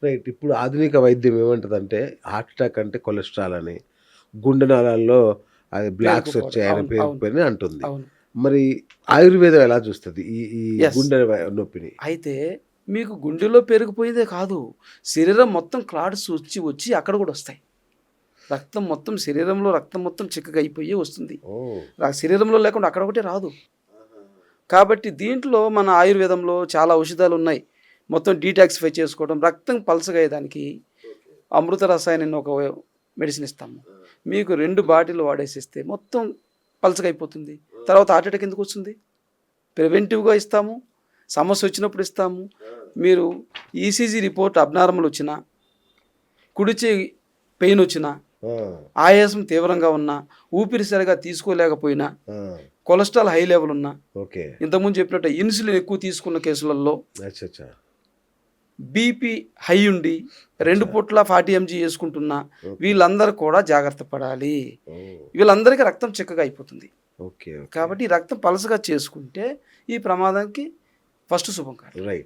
Right. ఇప్పుడు ఆధునిక వైద్యం ఏమంటదంటే హార్ట్ అటాక్ అంటే కొలెస్ట్రాల్ అని, గుండె నాళాల్లో అది బ్లాక్స్ పేరుకుపోవడం. వచ్చాయని అవును. అవును. పేరుకుపోయినయి అంటుంది. అవును. మరి ఆయుర్వేదం ఎలా చూస్తది ఈ ఈ యెస్. గుండె నొప్పిని? అయితే మీకు గుండెలో పేరుకుపోయేదే కాదు. శరీరం మొత్తం క్లాట్స్ వచ్చి అక్కడ గూడా ఒస్తాయి. రక్తం మొత్తం శరీరంలో రక్తం మొత్తం చిక్కగా అయిపోయి వస్తుంది. ఓహ్! శరీరంలో లేకుండా అక్కడ ఒకటే రాదు. కాబట్టి దీంట్లో మన ఆయుర్వేదంలో చాలా ఔషధాలున్నాయి. మొత్తం డీటాక్సిఫై చేసుకోవడం, రక్తం పలచగా అయ్యేదానికి అమృత రసాయనం అని ఒక మెడిసిన్ ఇస్తాము. మీకు 2 బాటిల్ వాడేసిస్తే మొత్తం పలచగా అయిపోతుంది. తర్వాత హార్ట్ అటాక్ ఎందుకొస్తుంది? ప్రివెంటివ్‌గా ఇస్తాము. సమస్య వచ్చినప్పుడు ఇస్తాము. మీరు ఈసీజీ రిపోర్ట్ అబ్నార్మల్ వచ్చినా, కుడి చెయ్యి పెయిన్ వచ్చినా, ఆ! ఆయాసం తీవ్రంగా ఉన్నా, ఊపిరి సరిగా తీసుకోలేకపోయినా, ఆ! కొలెస్ట్రాల్ హై లెవెల్ ఉన్నా, ఓకే. ఇంతకుముందు చెప్పినట్టు ఇన్సులిన్ ఎక్కువ తీసుకున్న కేసులలో, అచ్చచ్చా! బీపీ హై ఉండి 2 అచ్చా! పూట్ల 40 ఎంజీ యేసుకుంటున్నా, ఓకే. వీళ్ళందరూ కూడా జాగ్రత్త పడాలి. ఓహ్! వీళ్ళందరికీ రక్తం చిక్కగా అయిపోతుంది. ఓకే. ఓకే. కాబట్టి ఈ రక్తం పలసగా చేసుకుంటే ఈ ప్రమాదానికి ఫస్ట్ శుభంకరం. రైట్.